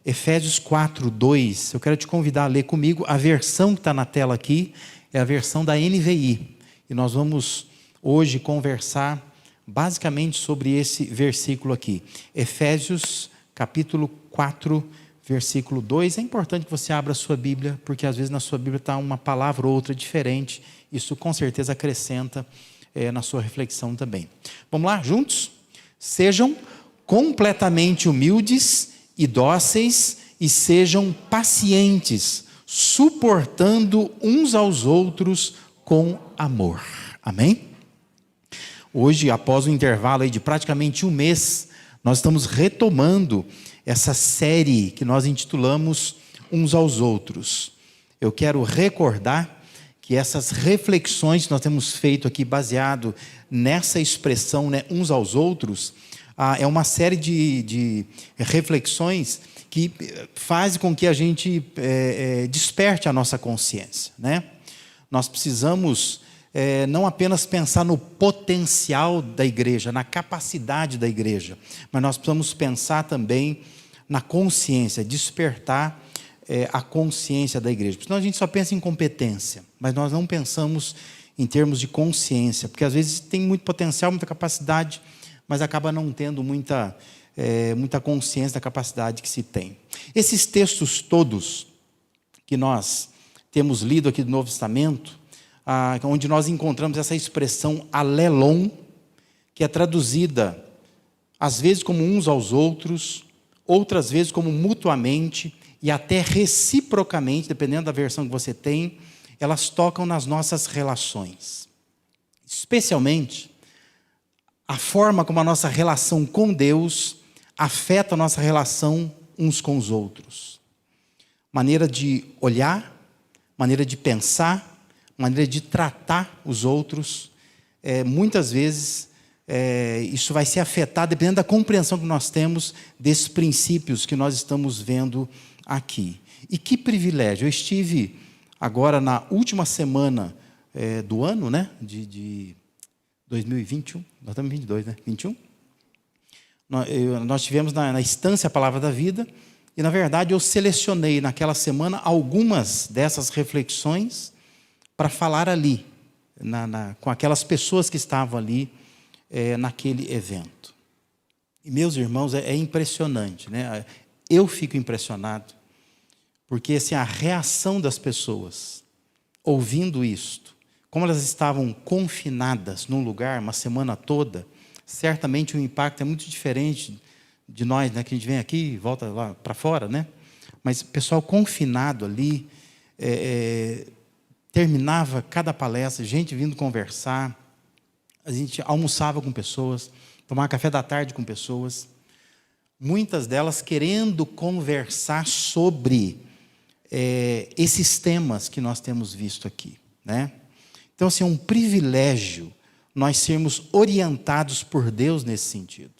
Efésios 4:2. Eu quero te convidar a ler comigo. A versão que está na tela aqui é a versão da NVI. E nós vamos hoje conversar basicamente sobre esse versículo aqui. Efésios capítulo 4, versículo 2. É importante que você abra a sua Bíblia, porque às vezes na sua Bíblia está uma palavra ou outra diferente. Isso com certeza acrescenta na sua reflexão também. Vamos lá, juntos? Sejam completamente humildes e dóceis e sejam pacientes, suportando uns aos outros com amor. Amém? Hoje, após um intervalo aí de praticamente um mês, nós estamos retomando essa série que nós intitulamos Uns aos Outros. Eu quero recordar que essas reflexões que nós temos feito aqui, baseado nessa expressão, né, uns aos outros, é uma série de reflexões que faz com que a gente desperte a nossa consciência, né? Nós precisamos não apenas pensar no potencial da igreja, na capacidade da igreja, mas nós precisamos pensar também na consciência, despertar a consciência da igreja. Porque senão a gente só pensa em competência, mas nós não pensamos em termos de consciência, porque às vezes tem muito potencial, muita capacidade, mas acaba não tendo muita consciência da capacidade que se tem. Esses textos todos que nós temos lido aqui do Novo Testamento, onde nós encontramos essa expressão alelon, que é traduzida às vezes como uns aos outros, outras vezes como mutuamente e até reciprocamente, dependendo da versão que você tem, elas tocam nas nossas relações. Especialmente a forma como a nossa relação com Deus afeta a nossa relação uns com os outros. Maneira de olhar, maneira de pensar, maneira de tratar os outros. Muitas vezes isso vai ser afetado dependendo da compreensão que nós temos desses princípios que nós estamos vendo aqui. E que privilégio! Eu estive agora na última semana do ano, né, de 2021, nós estamos em 22, né? 21? Nós tivemos na Estância a Palavra da Vida, e na verdade eu selecionei naquela semana algumas dessas reflexões para falar ali, com aquelas pessoas que estavam ali naquele evento. E meus irmãos, é impressionante, né? Eu fico impressionado, porque assim, a reação das pessoas, ouvindo isto, como elas estavam confinadas num lugar uma semana toda, certamente o impacto é muito diferente de nós, né, que a gente vem aqui e volta lá para fora, né? Mas o pessoal confinado ali, terminava cada palestra, gente vindo conversar, a gente almoçava com pessoas, tomava café da tarde com pessoas, muitas delas querendo conversar sobre esses temas que nós temos visto aqui, né? Então, assim, é um privilégio nós sermos orientados por Deus nesse sentido.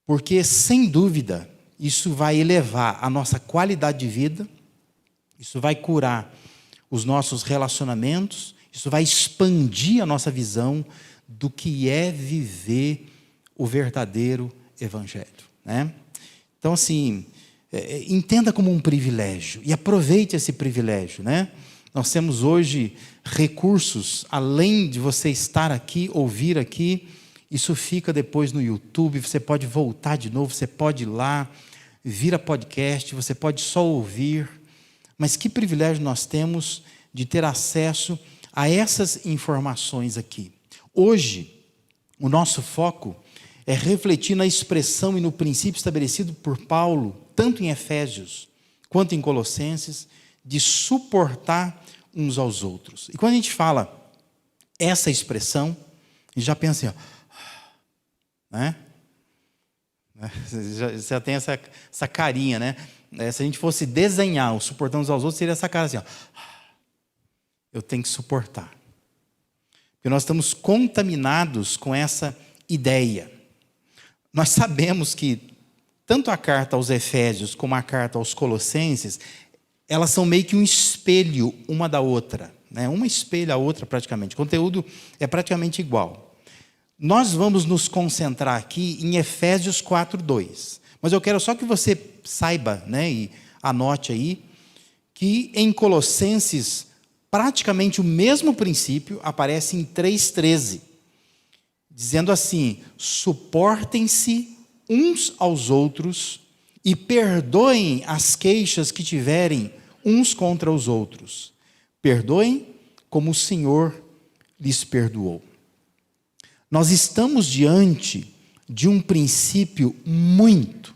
Porque, sem dúvida, isso vai elevar a nossa qualidade de vida, isso vai curar os nossos relacionamentos, isso vai expandir a nossa visão do que é viver o verdadeiro evangelho, né? Então, assim, entenda como um privilégio e aproveite esse privilégio, né? Nós temos hoje recursos, além de você estar aqui, ouvir aqui, isso fica depois no YouTube, você pode voltar de novo, você pode ir lá, vira podcast, você pode só ouvir. Mas que privilégio nós temos de ter acesso a essas informações aqui. Hoje, o nosso foco é refletir na expressão e no princípio estabelecido por Paulo, tanto em Efésios quanto em Colossenses, de suportar uns aos outros. E quando a gente fala essa expressão, a gente já pensa assim, ó, né? Já tem essa carinha, né? Se a gente fosse desenhar o suportando uns aos outros, seria essa cara assim, ó. Eu tenho que suportar. Porque nós estamos contaminados com essa ideia. Nós sabemos que tanto a carta aos Efésios como a carta aos Colossenses, elas são meio que um espelho uma da outra, né? Uma espelha a outra praticamente. O conteúdo é praticamente igual. Nós vamos nos concentrar aqui em Efésios 4:2. Mas eu quero só que você saiba, né, e anote aí, que em Colossenses, praticamente o mesmo princípio aparece em 3,13, dizendo assim: suportem-se uns aos outros e perdoem as queixas que tiverem uns contra os outros. Perdoem como o Senhor lhes perdoou. Nós estamos diante de um princípio muito,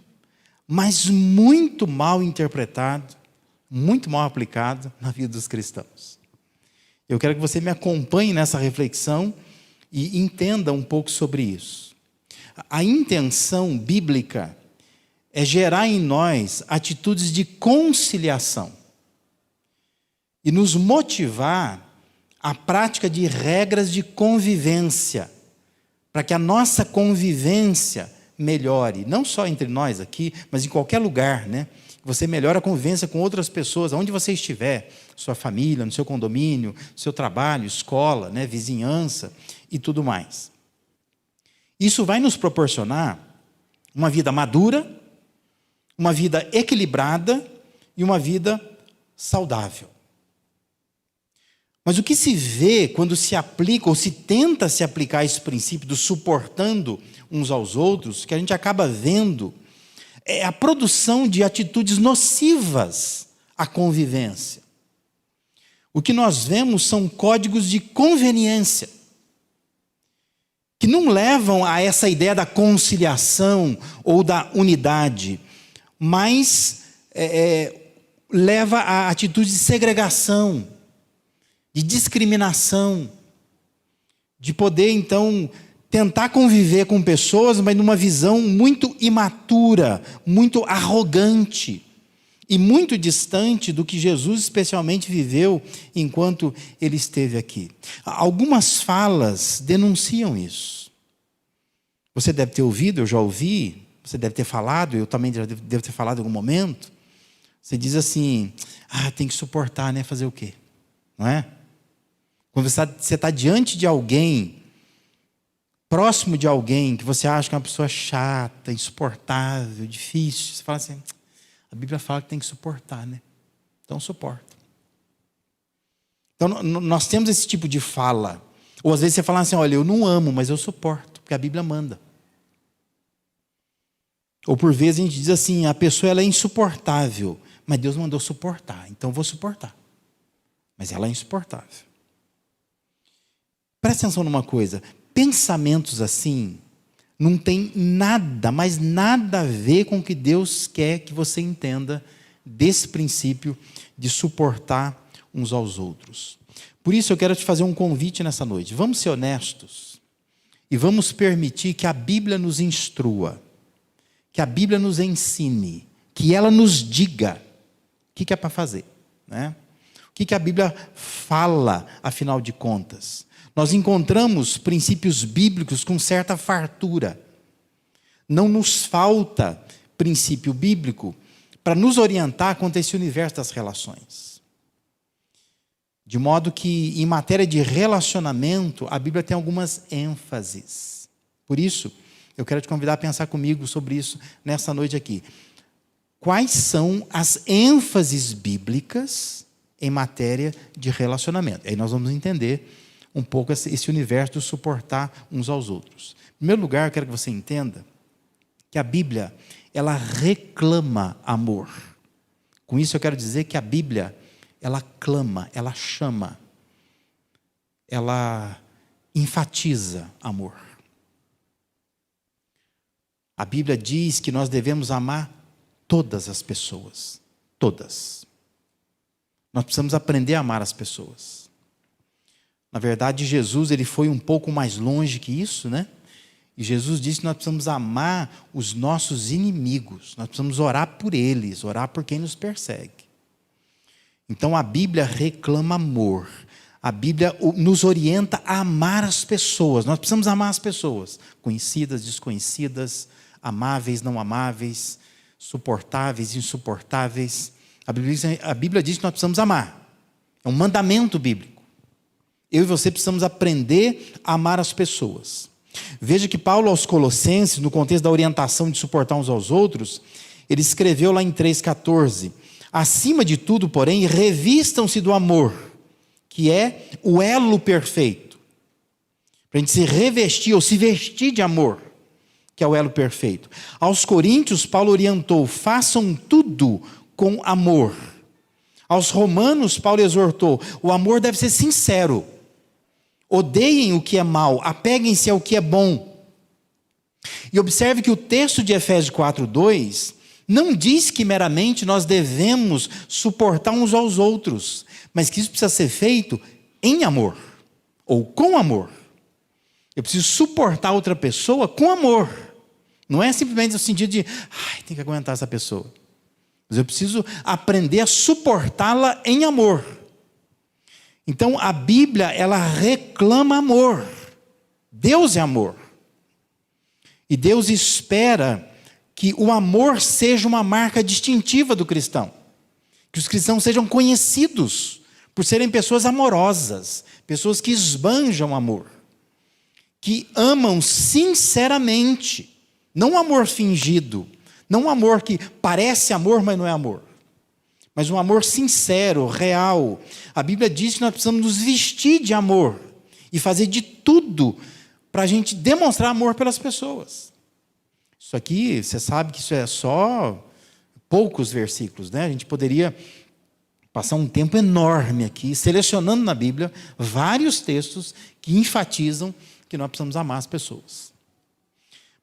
mas muito mal interpretado, muito mal aplicado na vida dos cristãos. Eu quero que você me acompanhe nessa reflexão e entenda um pouco sobre isso. A intenção bíblica é gerar em nós atitudes de conciliação e nos motivar à prática de regras de convivência, para que a nossa convivência melhore, não só entre nós aqui, mas em qualquer lugar, né? Você melhora a convivência com outras pessoas, onde você estiver, sua família, no seu condomínio, seu trabalho, escola, né? Vizinhança e tudo mais. Isso vai nos proporcionar uma vida madura, uma vida equilibrada e uma vida saudável. Mas o que se vê quando se aplica ou se tenta se aplicar esse princípio do suportando uns aos outros, que a gente acaba vendo, é a produção de atitudes nocivas à convivência. O que nós vemos são códigos de conveniência, que não levam a essa ideia da conciliação ou da unidade, mas leva a atitude de segregação, de discriminação, de poder, então, tentar conviver com pessoas, mas numa visão muito imatura, muito arrogante e muito distante do que Jesus especialmente viveu enquanto ele esteve aqui. Algumas falas denunciam isso. Você deve ter ouvido, eu já ouvi, você deve ter falado, eu também já devo ter falado em algum momento. Você diz assim: tem que suportar, né? Fazer o quê? Não é? Quando você está diante de alguém, próximo de alguém, que você acha que é uma pessoa chata, insuportável, difícil, você fala assim: a Bíblia fala que tem que suportar, né? Então suporta. Então nós temos esse tipo de fala. Ou às vezes você fala assim: olha, eu não amo, mas eu suporto, porque a Bíblia manda. Ou por vezes a gente diz assim: a pessoa ela é insuportável, mas Deus mandou suportar, então eu vou suportar. Mas ela é insuportável. Presta atenção numa coisa: pensamentos assim não tem nada, mas nada a ver com o que Deus quer que você entenda desse princípio de suportar uns aos outros. Por isso eu quero te fazer um convite nessa noite. Vamos ser honestos e vamos permitir que a Bíblia nos instrua, que a Bíblia nos ensine, que ela nos diga o que é para fazer, né? O que a Bíblia fala, afinal de contas. Nós encontramos princípios bíblicos com certa fartura. Não nos falta princípio bíblico para nos orientar quanto a esse universo das relações. De modo que, em matéria de relacionamento, a Bíblia tem algumas ênfases. Por isso, eu quero te convidar a pensar comigo sobre isso nessa noite aqui. Quais são as ênfases bíblicas em matéria de relacionamento? Aí nós vamos entender um pouco esse universo de suportar uns aos outros. Em primeiro lugar, eu quero que você entenda que a Bíblia, ela reclama amor. Com isso eu quero dizer que a Bíblia, ela clama, ela chama, ela enfatiza amor. A Bíblia diz que nós devemos amar todas as pessoas. Todas. Nós precisamos aprender a amar as pessoas. Na verdade, Jesus ele foi um pouco mais longe que isso, né? E Jesus disse que nós precisamos amar os nossos inimigos. Nós precisamos orar por eles, orar por quem nos persegue. Então a Bíblia reclama amor. A Bíblia nos orienta a amar as pessoas. Nós precisamos amar as pessoas. Conhecidas, desconhecidas, amáveis, não amáveis, suportáveis, insuportáveis. A Bíblia diz que nós precisamos amar. É um mandamento bíblico. Eu e você precisamos aprender a amar as pessoas. Veja que Paulo aos Colossenses, no contexto da orientação de suportar uns aos outros, ele escreveu lá em 3,14: acima de tudo, porém, revistam-se do amor, que é o elo perfeito. Para a gente se revestir ou se vestir de amor, que é o elo perfeito. Aos Coríntios, Paulo orientou: façam tudo com amor. Aos Romanos, Paulo exortou: o amor deve ser sincero. Odeiem o que é mal, apeguem-se ao que é bom. E observe que o texto de Efésios 4:2 não diz que meramente nós devemos suportar uns aos outros, mas que isso precisa ser feito em amor, ou com amor. Eu preciso suportar outra pessoa com amor. Não é simplesmente no sentido de, tem que aguentar essa pessoa. Mas eu preciso aprender a suportá-la em amor. Então a Bíblia, ela reclama amor. Deus é amor. E Deus espera que o amor seja uma marca distintiva do cristão. Que os cristãos sejam conhecidos por serem pessoas amorosas, pessoas que esbanjam amor, que amam sinceramente, não um amor fingido, não um amor que parece amor, mas não é amor, mas um amor sincero, real. A Bíblia diz que nós precisamos nos vestir de amor e fazer de tudo para a gente demonstrar amor pelas pessoas. Isso aqui, você sabe que isso é só poucos versículos, né? A gente poderia passar um tempo enorme aqui, selecionando na Bíblia vários textos que enfatizam que nós precisamos amar as pessoas.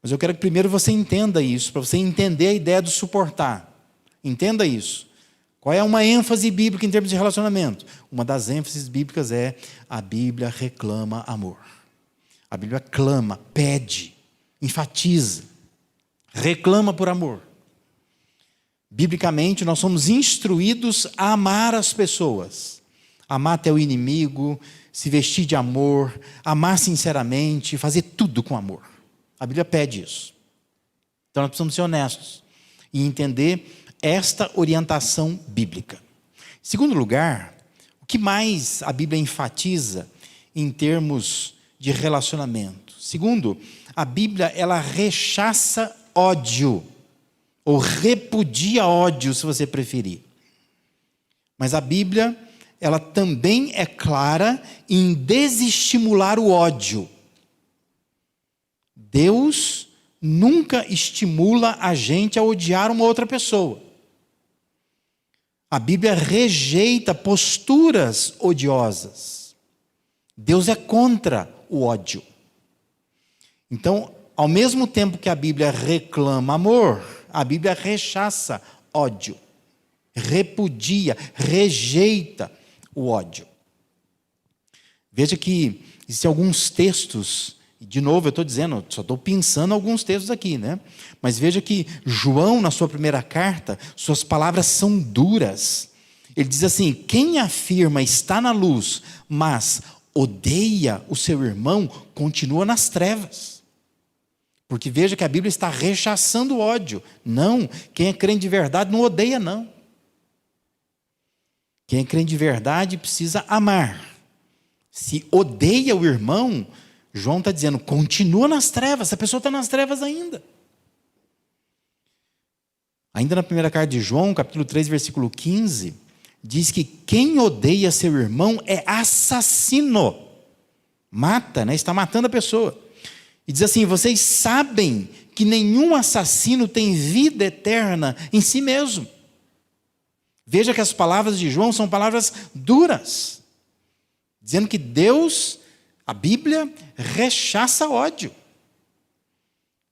Mas eu quero que primeiro você entenda isso, para você entender a ideia do suportar. Entenda isso. Qual é uma ênfase bíblica em termos de relacionamento? Uma das ênfases bíblicas é: a Bíblia reclama amor. A Bíblia clama, pede, enfatiza, reclama por amor. Biblicamente, nós somos instruídos a amar as pessoas. Amar até o inimigo, se vestir de amor, amar sinceramente, fazer tudo com amor. A Bíblia pede isso. Então nós precisamos ser honestos e entender esta orientação bíblica. Em segundo lugar, o que mais a Bíblia enfatiza em termos de relacionamento? Segundo, a Bíblia, ela rechaça ódio, ou repudia ódio, se você preferir. Mas a Bíblia, ela também é clara em desestimular o ódio. Deus nunca estimula a gente a odiar uma outra pessoa. A Bíblia rejeita posturas odiosas. Deus é contra o ódio. Então, ao mesmo tempo que a Bíblia reclama amor, a Bíblia rechaça ódio, repudia, rejeita o ódio. Veja que existem alguns textos, e de novo eu estou dizendo, só estou pensando alguns textos aqui, né? Mas veja que João, na sua primeira carta, suas palavras são duras. Ele diz assim: quem afirma está na luz, mas odeia o seu irmão, continua nas trevas. Porque veja que a Bíblia está rechaçando o ódio. Não, quem é crente de verdade não odeia, não. Quem é crente de verdade precisa amar. Se odeia o irmão, João está dizendo, continua nas trevas, essa pessoa está nas trevas ainda. Ainda na primeira carta de João, capítulo 3, versículo 15, diz que quem odeia seu irmão é assassino. Mata, né? Está matando a pessoa. E diz assim: vocês sabem que nenhum assassino tem vida eterna em si mesmo. Veja que as palavras de João são palavras duras, dizendo que Deus, a Bíblia, rechaça ódio.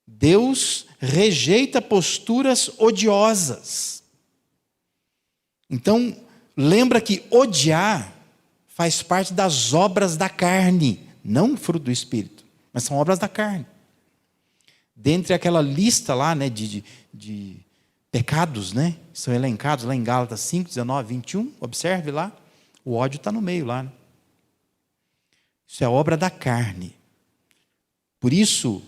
Deus rejeita posturas odiosas. Então, lembra que odiar faz parte das obras da carne, não fruto do Espírito. Mas são obras da carne. Dentre aquela lista lá, né, de pecados, né, que são elencados lá em Gálatas 5, 19, 21, observe lá, o ódio está no meio lá. Né? Isso é obra da carne. Por isso,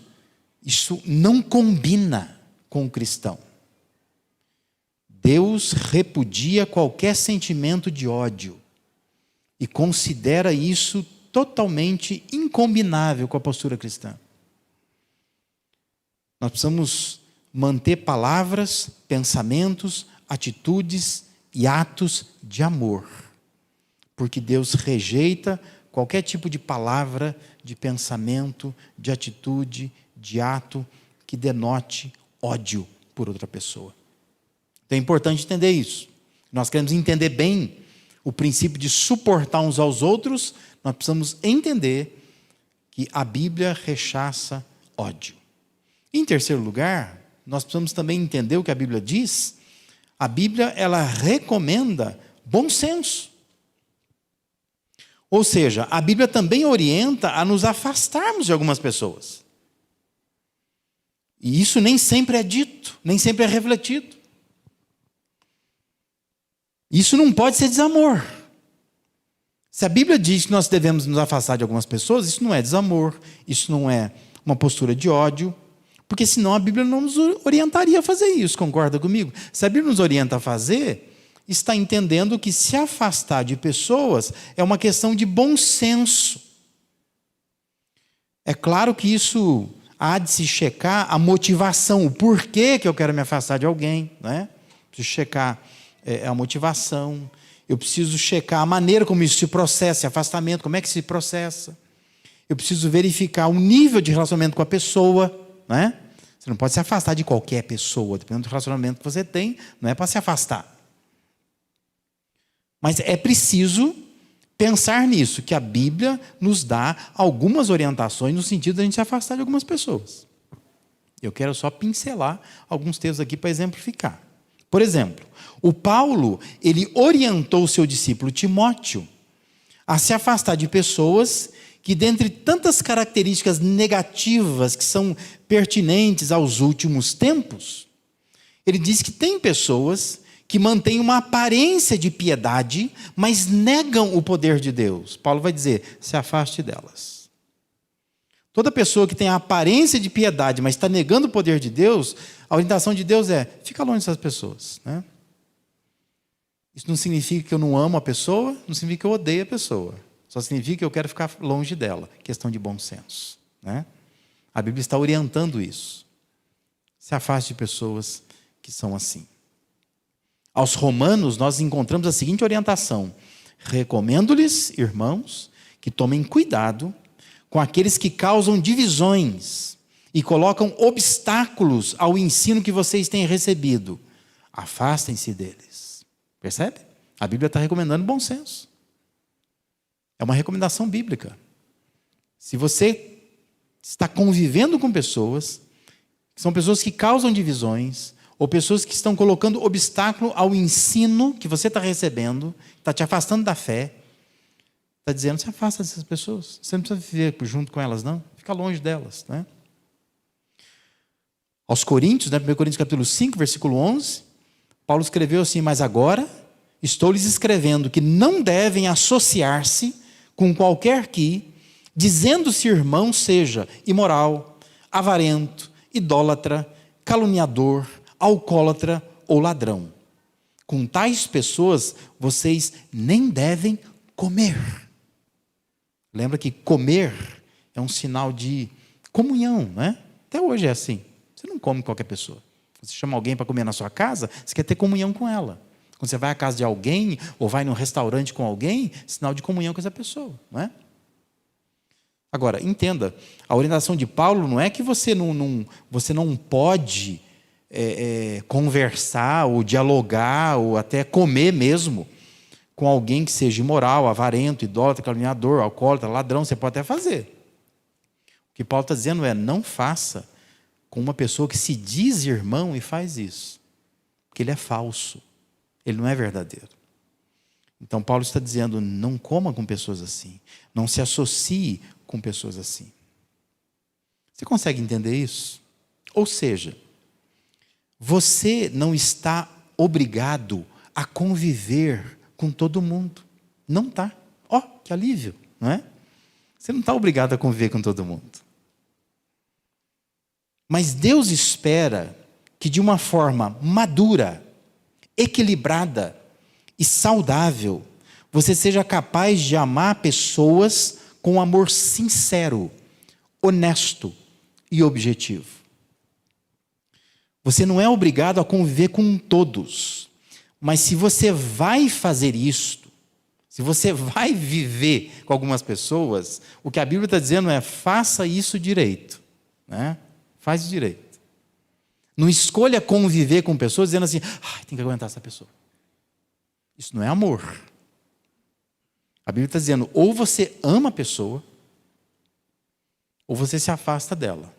isso não combina com o cristão. Deus repudia qualquer sentimento de ódio e considera isso totalmente incombinável com a postura cristã. Nós precisamos manter palavras, pensamentos, atitudes e atos de amor. Porque Deus rejeita qualquer tipo de palavra, de pensamento, de atitude, de ato que denote ódio por outra pessoa. Então é importante entender isso. Nós queremos entender bem o princípio de suportar uns aos outros, nós precisamos entender que a Bíblia rechaça ódio. Em terceiro lugar, nós precisamos também entender o que a Bíblia diz. A Bíblia, ela recomenda bom senso. Ou seja, a Bíblia também orienta a nos afastarmos de algumas pessoas. E isso nem sempre é dito, nem sempre é refletido. Isso não pode ser desamor. Se a Bíblia diz que nós devemos nos afastar de algumas pessoas, isso não é desamor, isso não é uma postura de ódio, porque senão a Bíblia não nos orientaria a fazer isso, concorda comigo? Se a Bíblia nos orienta a fazer, está entendendo que se afastar de pessoas é uma questão de bom senso. É claro que isso há de se checar a motivação, o porquê que eu quero me afastar de alguém, né? Preciso checar a motivação, eu preciso checar a maneira como isso se processa, esse afastamento, como é que se processa. Eu preciso verificar o nível de relacionamento com a pessoa, né? Você não pode se afastar de qualquer pessoa, dependendo do relacionamento que você tem, não é para se afastar. Mas é preciso pensar nisso, que a Bíblia nos dá algumas orientações no sentido de a gente se afastar de algumas pessoas. Eu quero só pincelar alguns textos aqui para exemplificar. Por exemplo, o Paulo, ele orientou o seu discípulo Timóteo a se afastar de pessoas que, dentre tantas características negativas que são pertinentes aos últimos tempos, ele diz que tem pessoas que mantêm uma aparência de piedade, mas negam o poder de Deus. Paulo vai dizer, se afaste delas. Toda pessoa que tem a aparência de piedade, mas está negando o poder de Deus, a orientação de Deus é, fica longe dessas pessoas, né? Isso não significa que eu não amo a pessoa, não significa que eu odeio a pessoa. Só significa que eu quero ficar longe dela. Questão de bom senso, né? A Bíblia está orientando isso. Se afaste de pessoas que são assim. Aos romanos, nós encontramos a seguinte orientação. Recomendo-lhes, irmãos, que tomem cuidado com aqueles que causam divisões e colocam obstáculos ao ensino que vocês têm recebido. Afastem-se deles. Percebe? A Bíblia está recomendando bom senso. É uma recomendação bíblica. Se você está convivendo com pessoas, que são pessoas que causam divisões, ou pessoas que estão colocando obstáculo ao ensino que você está recebendo, está te afastando da fé, está dizendo, se afasta dessas pessoas. Você não precisa viver junto com elas, não. Fica longe delas, né? Aos Coríntios, né, 1 Coríntios capítulo 5, versículo 11, Paulo escreveu assim, mas agora estou lhes escrevendo que não devem associar-se com qualquer que, dizendo-se irmão, seja imoral, avarento, idólatra, caluniador, alcoólatra ou ladrão. Com tais pessoas, vocês nem devem comer. Lembra que comer é um sinal de comunhão, né? Até hoje é assim. Você não come qualquer pessoa. Você chama alguém para comer na sua casa, você quer ter comunhão com ela. Quando você vai à casa de alguém, ou vai num restaurante com alguém, sinal de comunhão com essa pessoa, não é? Agora, entenda, a orientação de Paulo não é que você não pode conversar, ou dialogar, ou até comer mesmo, com alguém que seja imoral, avarento, idólatra, caluniador, alcoólatra, ladrão, você pode até fazer. O que Paulo está dizendo é, não faça com uma pessoa que se diz irmão e faz isso. Porque ele é falso. Ele não é verdadeiro. Então Paulo está dizendo, não coma com pessoas assim. Não se associe com pessoas assim. Você consegue entender isso? Ou seja, você não está obrigado a conviver com todo mundo. Não está. Ó, que alívio, não é? Você não está obrigado a conviver com todo mundo. Mas Deus espera que de uma forma madura, equilibrada e saudável, você seja capaz de amar pessoas com amor sincero, honesto e objetivo. Você não é obrigado a conviver com todos. Mas se você vai fazer isto, se você vai viver com algumas pessoas, o que a Bíblia está dizendo é: faça isso direito. Né? Faz direito. Não escolha conviver com pessoas dizendo assim: tem que aguentar essa pessoa. Isso não é amor. A Bíblia está dizendo: ou você ama a pessoa, ou você se afasta dela.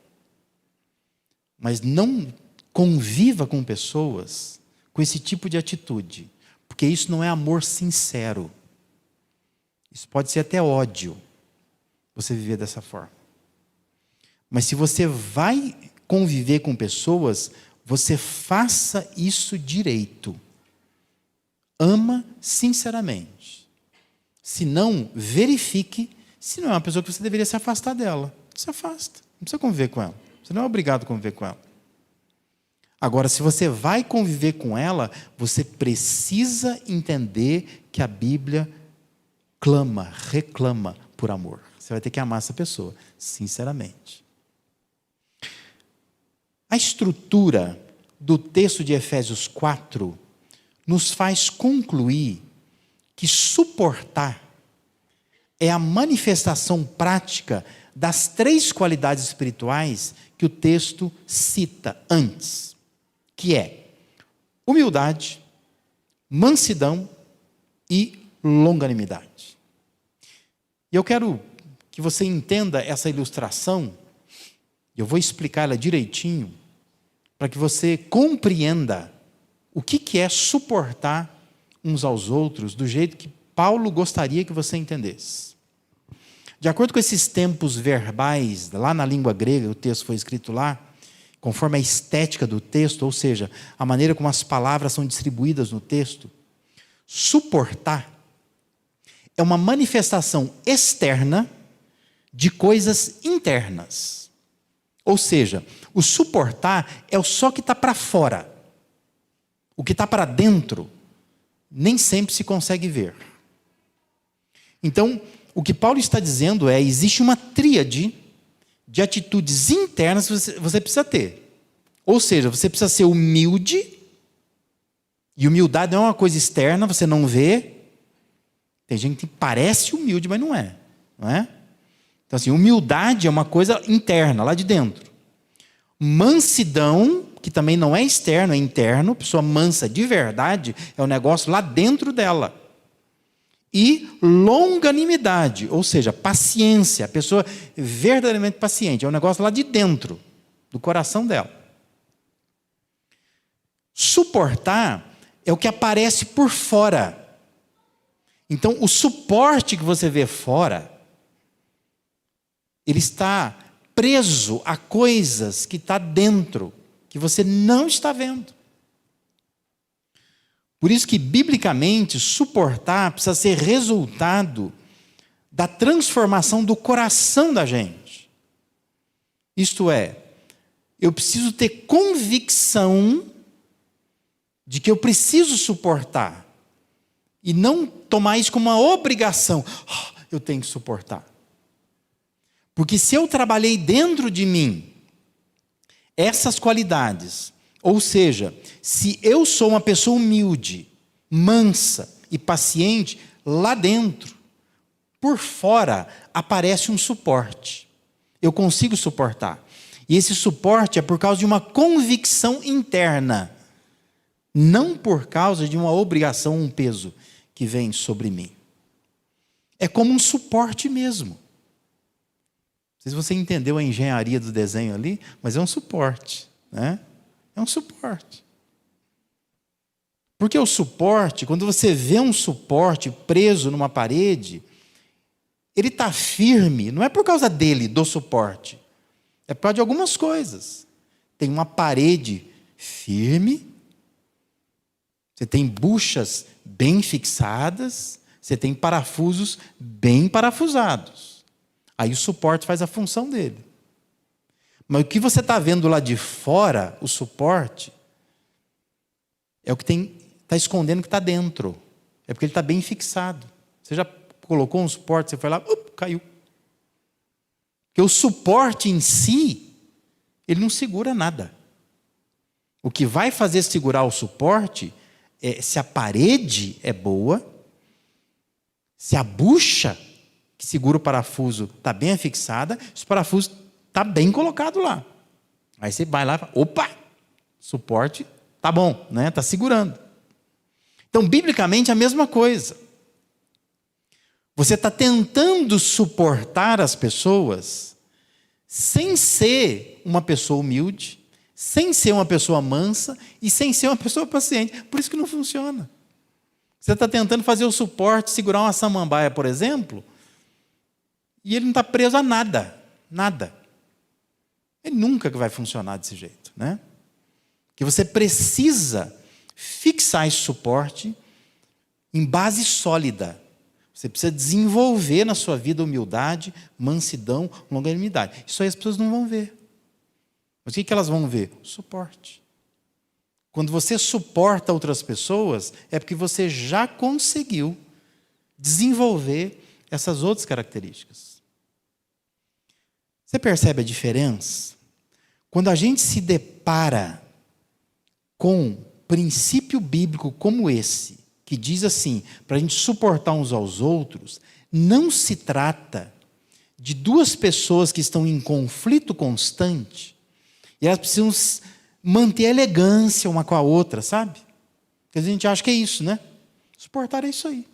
Mas não conviva com pessoas com esse tipo de atitude, porque isso não é amor sincero. Isso pode ser até ódio, você viver dessa forma. Mas se você vai conviver com pessoas, você faça isso direito. Ama sinceramente. Se não, verifique se não é uma pessoa que você deveria se afastar dela. Se afasta, não precisa conviver com ela. Você não é obrigado a conviver com ela. Agora, se você vai conviver com ela, você precisa entender que a Bíblia clama, reclama por amor. Você vai ter que amar essa pessoa, sinceramente. A estrutura do texto de Efésios 4 nos faz concluir que suportar é a manifestação prática das 3 qualidades espirituais que o texto cita antes, que é humildade, mansidão e longanimidade. E eu quero que você entenda essa ilustração, eu vou explicar ela direitinho, para que você compreenda o que é suportar uns aos outros do jeito que Paulo gostaria que você entendesse. De acordo com esses tempos verbais, lá na língua grega, o texto foi escrito lá, conforme a estética do texto, ou seja, a maneira como as palavras são distribuídas no texto, suportar é uma manifestação externa de coisas internas. Ou seja, o suportar é o só que está para fora. O que está para dentro, nem sempre se consegue ver. Então, o que Paulo está dizendo é: existe uma tríade de atitudes internas que você precisa ter. Ou seja, você precisa ser humilde, e humildade não é uma coisa externa, você não vê. Tem gente que parece humilde, mas não é. Não é? Então, assim, humildade é uma coisa interna, lá de dentro. Mansidão, que também não é externo, é interno. Pessoa mansa de verdade é um negócio lá dentro dela. E longanimidade, ou seja, paciência. A pessoa verdadeiramente paciente, é um negócio lá de dentro, do coração dela. Suportar é o que aparece por fora. Então, o suporte que você vê fora, ele está preso a coisas que está dentro, que você não está vendo. Por isso que, biblicamente, suportar precisa ser resultado da transformação do coração da gente. Isto é, eu preciso ter convicção de que eu preciso suportar e não tomar isso como uma obrigação. Eu tenho que suportar. Porque se eu trabalhei dentro de mim essas qualidades, ou seja, se eu sou uma pessoa humilde, mansa e paciente, lá dentro, por fora, aparece um suporte. Eu consigo suportar. E esse suporte é por causa de uma convicção interna, não por causa de uma obrigação, um peso que vem sobre mim. É como um suporte mesmo. Não sei se você entendeu a engenharia do desenho ali, mas é um suporte, né? É um suporte. Porque o suporte, quando você vê um suporte preso numa parede, ele está firme, não é por causa dele, do suporte. É por causa de algumas coisas. Tem uma parede firme, você tem buchas bem fixadas, você tem parafusos bem parafusados. Aí o suporte faz a função dele. Mas o que você está vendo lá de fora, o suporte, é o que está escondendo o que está dentro. É porque ele está bem fixado. Você já colocou um suporte, você foi lá, caiu. Porque o suporte em si, ele não segura nada. O que vai fazer segurar o suporte é se a parede é boa, se a bucha que segura o parafuso está bem afixada, se o parafuso está bem colocado lá. Aí você vai lá e fala, opa, suporte está bom, né? Está segurando. Então, biblicamente, é a mesma coisa. Você está tentando suportar as pessoas sem ser uma pessoa humilde, sem ser uma pessoa mansa e sem ser uma pessoa paciente. Por isso que não funciona. Você está tentando fazer o suporte, segurar uma samambaia, por exemplo, e ele não está preso a nada. Nada. Ele nunca vai funcionar desse jeito, né? Que você precisa fixar esse suporte em base sólida. Você precisa desenvolver na sua vida humildade, mansidão, longanimidade. Isso aí as pessoas não vão ver. Mas o que elas vão ver? O suporte. Quando você suporta outras pessoas, é porque você já conseguiu desenvolver essas outras características. Você percebe a diferença? Quando a gente se depara com um princípio bíblico como esse, que diz assim, para a gente suportar uns aos outros, não se trata de duas pessoas que estão em conflito constante e elas precisam manter a elegância uma com a outra, sabe? Porque a gente acha que é isso, né? Suportar é isso aí.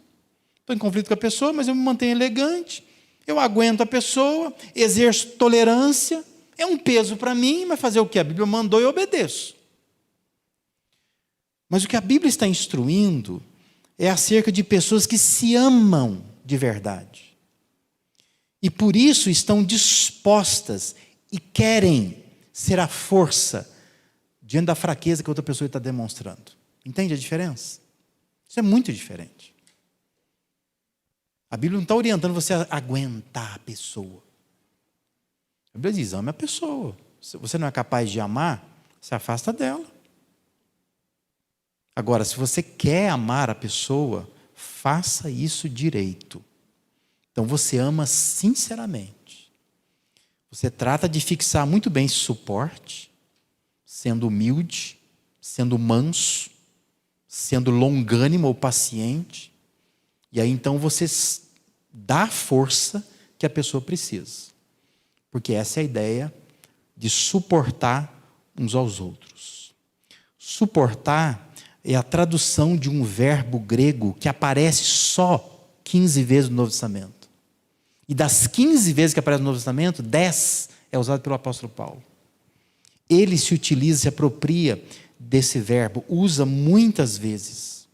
Estou em conflito com a pessoa, mas eu me mantenho elegante, eu aguento a pessoa, exerço tolerância, é um peso para mim, mas fazer o que a Bíblia mandou eu obedeço. Mas o que a Bíblia está instruindo é acerca de pessoas que se amam de verdade. E por isso estão dispostas e querem ser a força diante da fraqueza que a outra pessoa está demonstrando. Entende a diferença? Isso é muito diferente. A Bíblia não está orientando você a aguentar a pessoa. A Bíblia diz, ame a pessoa. Se você não é capaz de amar, se afasta dela. Agora, se você quer amar a pessoa, faça isso direito. Então você ama sinceramente. Você trata de fixar muito bem esse suporte, sendo humilde, sendo manso, sendo longânimo ou paciente. E aí então você dá a força que a pessoa precisa. Porque essa é a ideia de suportar uns aos outros. Suportar é a tradução de um verbo grego que aparece só 15 vezes no Novo Testamento. E das 15 vezes que aparece no Novo Testamento, 10 é usado pelo apóstolo Paulo. Ele se utiliza, se apropria desse verbo, usa muitas vezes.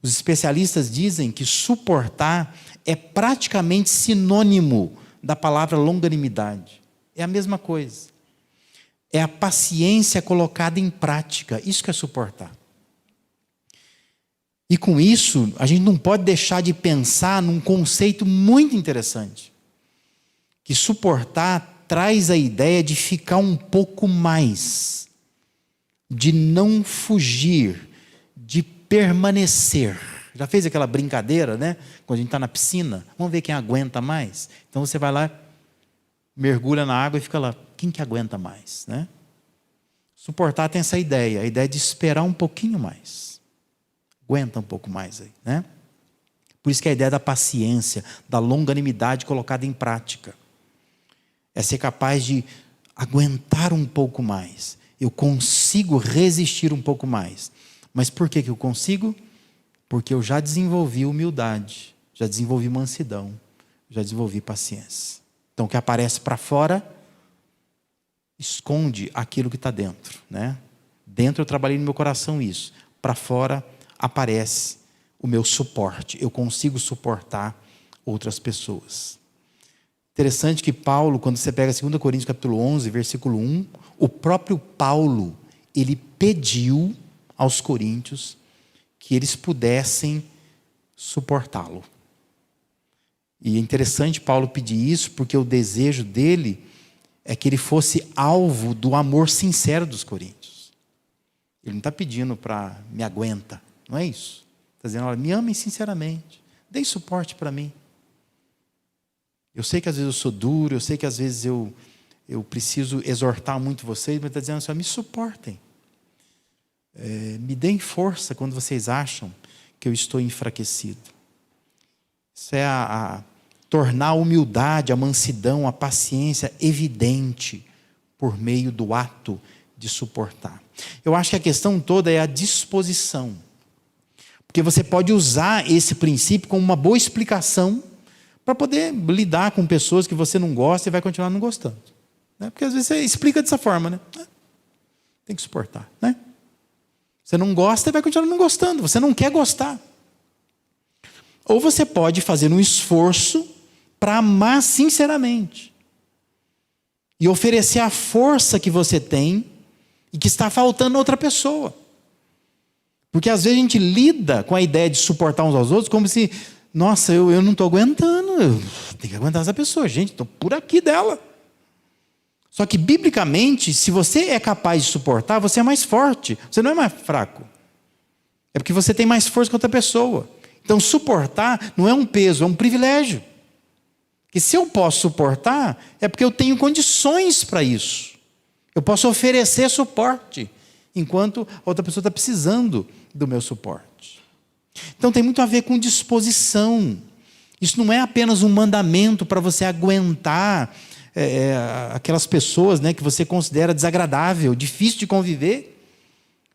Os especialistas dizem que suportar é praticamente sinônimo da palavra longanimidade. É a mesma coisa. É a paciência colocada em prática. Isso que é suportar. E com isso, a gente não pode deixar de pensar num conceito muito interessante. Que suportar traz a ideia de ficar um pouco mais, de não fugir, de permanecer. Já fez aquela brincadeira, né? Quando a gente está na piscina, vamos ver quem aguenta mais. Então você vai lá, mergulha na água e fica lá, quem que aguenta mais, né? Suportar tem essa ideia, a ideia de esperar um pouquinho mais. Aguenta um pouco mais aí, né? Por isso que a ideia da paciência, da longanimidade colocada em prática. É ser capaz de aguentar um pouco mais. Eu consigo resistir um pouco mais. Mas por que eu consigo? Porque eu já desenvolvi humildade, já desenvolvi mansidão, já desenvolvi paciência. Então o que aparece para fora esconde aquilo que está dentro, né? Dentro eu trabalhei no meu coração isso. Para fora aparece o meu suporte. Eu consigo suportar outras pessoas. Interessante que Paulo, quando você pega 2 Coríntios capítulo 11, versículo 1, o próprio Paulo, ele pediu aos coríntios que eles pudessem suportá-lo. E é interessante Paulo pedir isso, porque o desejo dele é que ele fosse alvo do amor sincero dos coríntios. Ele não está pedindo para me aguenta, não é isso. Está dizendo, olha, me amem sinceramente, deem suporte para mim. Eu sei que às vezes eu sou duro, eu sei que às vezes eu preciso exortar muito vocês, mas está dizendo assim, me suportem. Me deem força quando vocês acham que eu estou enfraquecido. Isso é tornar a humildade, a mansidão, a paciência evidente por meio do ato de suportar. Eu acho que a questão toda é a disposição. Porque você pode usar esse princípio como uma boa explicação para poder lidar com pessoas que você não gosta e vai continuar não gostando. Né? Porque às vezes você explica dessa forma, né? Tem que suportar, né? Você não gosta e vai continuar não gostando. Você não quer gostar. Ou você pode fazer um esforço para amar sinceramente. E oferecer a força que você tem e que está faltando a outra pessoa. Porque às vezes a gente lida com a ideia de suportar uns aos outros como se, nossa, eu não estou aguentando, eu tenho que aguentar essa pessoa, gente, estou por aqui dela. Só que, biblicamente, se você é capaz de suportar, você é mais forte, você não é mais fraco. É porque você tem mais força que outra pessoa. Então, suportar não é um peso, é um privilégio. Porque se eu posso suportar, é porque eu tenho condições para isso. Eu posso oferecer suporte, enquanto a outra pessoa está precisando do meu suporte. Então, tem muito a ver com disposição. Isso não é apenas um mandamento para você aguentar aquelas pessoas, né, que você considera desagradável, difícil de conviver,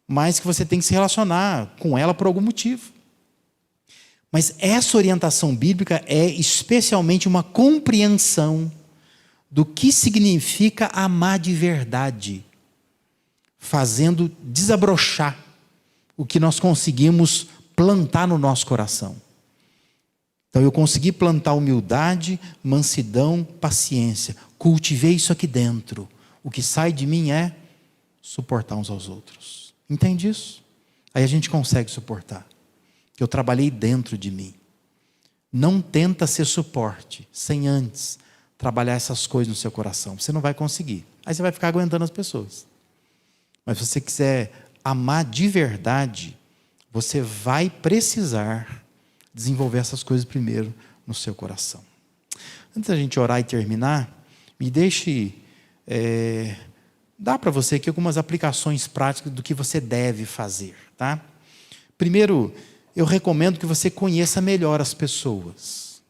mas que você tem que se relacionar com ela por algum motivo. Mas essa orientação bíblica é especialmente uma compreensão do que significa amar de verdade, fazendo desabrochar o que nós conseguimos plantar no nosso coração. Então eu consegui plantar humildade, mansidão, paciência. Cultivei isso aqui dentro. O que sai de mim é suportar uns aos outros. Entende isso? Aí a gente consegue suportar. Eu trabalhei dentro de mim. Não tenta ser suporte sem antes trabalhar essas coisas no seu coração. Você não vai conseguir. Aí você vai ficar aguentando as pessoas. Mas se você quiser amar de verdade, você vai precisar desenvolver essas coisas primeiro no seu coração. Antes da gente orar e terminar, me deixe dar para você aqui algumas aplicações práticas do que você deve fazer. Tá? Primeiro, eu recomendo que você conheça melhor as pessoas.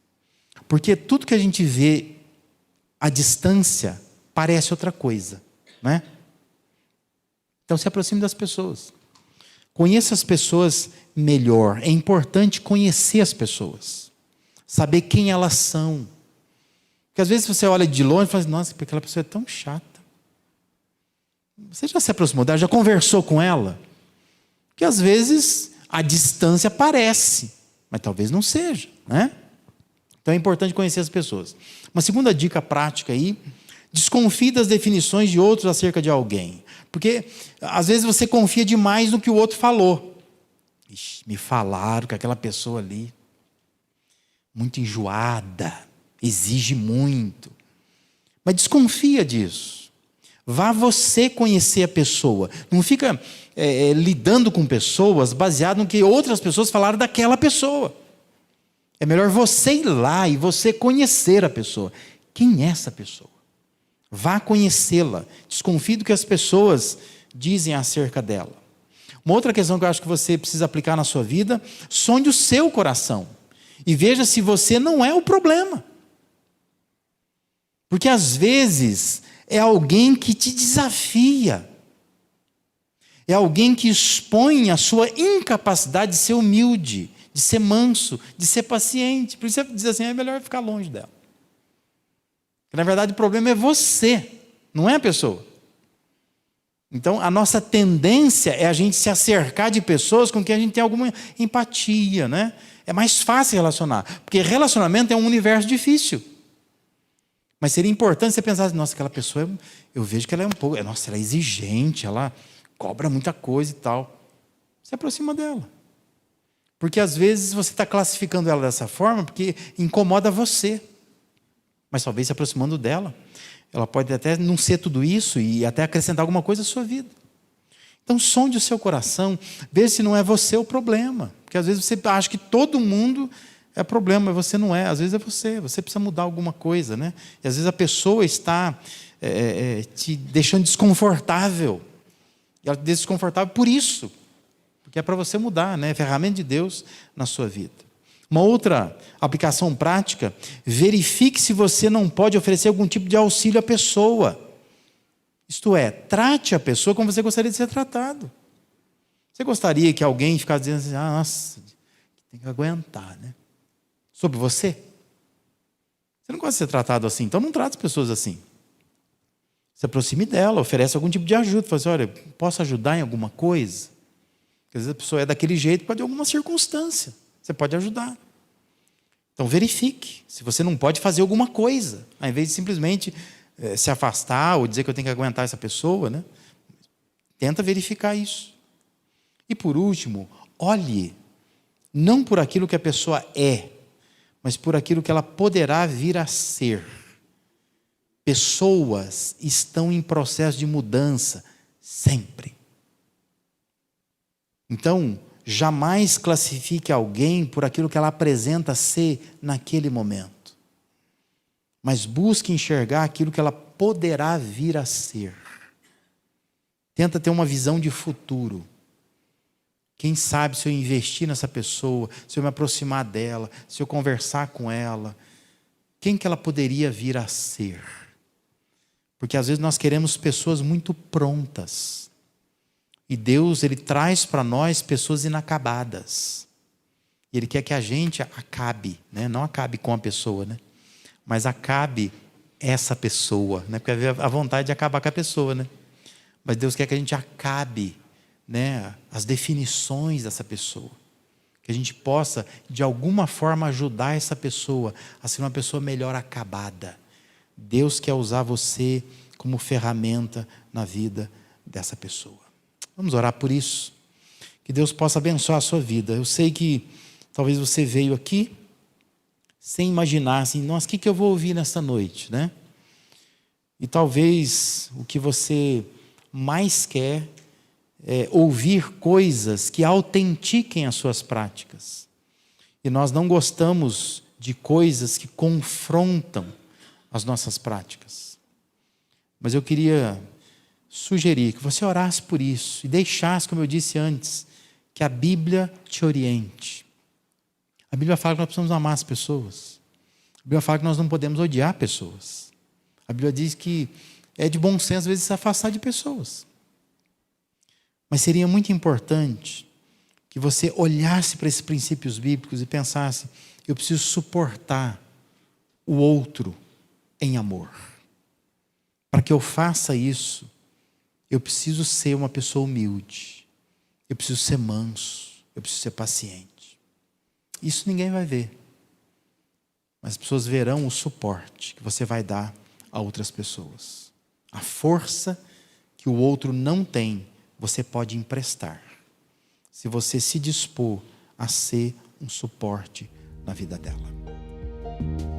Porque tudo que a gente vê à distância parece outra coisa. Né? Então se aproxime das pessoas. Conheça as pessoas melhor. É importante conhecer as pessoas. Saber quem elas são. Porque às vezes você olha de longe e fala assim, nossa, porque aquela pessoa é tão chata. Você já se aproximou dela? Já conversou com ela? Porque às vezes a distância parece, mas talvez não seja, né? Então é importante conhecer as pessoas. Uma segunda dica prática aí, desconfie das definições de outros acerca de alguém. Porque às vezes você confia demais no que o outro falou. Ixi, me falaram que aquela pessoa ali, muito enjoada, exige muito. Mas desconfia disso. Vá você conhecer a pessoa. Não fica lidando com pessoas baseado no que outras pessoas falaram daquela pessoa. É melhor você ir lá e você conhecer a pessoa. Quem é essa pessoa? Vá conhecê-la. Desconfie do que as pessoas dizem acerca dela. Uma outra questão que eu acho que você precisa aplicar na sua vida, sonde o seu coração. E veja se você não é o problema. Porque às vezes é alguém que te desafia. É alguém que expõe a sua incapacidade de ser humilde, de ser manso, de ser paciente. Por isso você diz assim, é melhor ficar longe dela. Na verdade, o problema é você, não é a pessoa. Então, a nossa tendência é a gente se acercar de pessoas com quem a gente tem alguma empatia, né? É mais fácil relacionar, porque relacionamento é um universo difícil. Mas seria importante você pensar assim, nossa, aquela pessoa, eu vejo que ela é um pouco, nossa, ela é exigente, ela cobra muita coisa e tal. Se aproxima dela. Porque às vezes você está classificando ela dessa forma porque incomoda você. Mas talvez se aproximando dela, ela pode até não ser tudo isso e até acrescentar alguma coisa à sua vida. Então sonde o seu coração, veja se não é você o problema. Porque às vezes você acha que todo mundo é problema, mas você não é. Às vezes é você precisa mudar alguma coisa, né? E às vezes a pessoa está te deixando desconfortável. E ela te deixa desconfortável por isso. que é para você mudar, né? Ferramenta de Deus na sua vida. Uma outra aplicação prática: verifique se você não pode oferecer algum tipo de auxílio à pessoa. Isto é, trate a pessoa como você gostaria de ser tratado. Você gostaria que alguém ficasse dizendo assim, nossa, tem que aguentar, né? Sobre você? Você não gosta de ser tratado assim, então não trate as pessoas assim. Se aproxime dela, oferece algum tipo de ajuda. Fala assim, olha, posso ajudar em alguma coisa? Porque às vezes a pessoa é daquele jeito, pode ter alguma circunstância. Você pode ajudar. Então verifique se você não pode fazer alguma coisa, ao invés de simplesmente se afastar ou dizer que eu tenho que aguentar essa pessoa, né? Tenta verificar isso. E por último, olhe, não por aquilo que a pessoa é, mas por aquilo que ela poderá vir a ser. Pessoas estão em processo de mudança, sempre. Então, jamais classifique alguém por aquilo que ela apresenta ser naquele momento. Mas busque enxergar aquilo que ela poderá vir a ser. Tenta ter uma visão de futuro. Quem sabe se eu investir nessa pessoa, se eu me aproximar dela, se eu conversar com ela, quem que ela poderia vir a ser? Porque às vezes nós queremos pessoas muito prontas. E Deus, Ele traz para nós pessoas inacabadas. E Ele quer que a gente acabe, né? Não acabe com a pessoa, né? Mas acabe essa pessoa, né? Porque a vontade de acabar com a pessoa, né? Mas Deus quer que a gente acabe, né, as definições dessa pessoa. Que a gente possa, de alguma forma, ajudar essa pessoa a ser uma pessoa melhor acabada. Deus quer usar você como ferramenta na vida dessa pessoa. Vamos orar por isso. Que Deus possa abençoar a sua vida. Eu sei que talvez você veio aqui sem imaginar assim, nossa, o que eu vou ouvir nessa noite, né? E talvez o que você mais quer é ouvir coisas que autentiquem as suas práticas. E nós não gostamos de coisas que confrontam as nossas práticas. Mas eu queria sugerir que você orasse por isso e deixasse, como eu disse antes, que a Bíblia te oriente. A Bíblia fala que nós precisamos amar as pessoas. A Bíblia fala que nós não podemos odiar pessoas. A Bíblia diz que é de bom senso, às vezes, se afastar de pessoas. Mas seria muito importante que você olhasse para esses princípios bíblicos e pensasse, eu preciso suportar o outro em amor. Para que eu faça isso, eu preciso ser uma pessoa humilde. Eu preciso ser manso. Eu preciso ser paciente. Isso ninguém vai ver. Mas as pessoas verão o suporte que você vai dar a outras pessoas. A força que o outro não tem, você pode emprestar. Se você se dispor a ser um suporte na vida dela.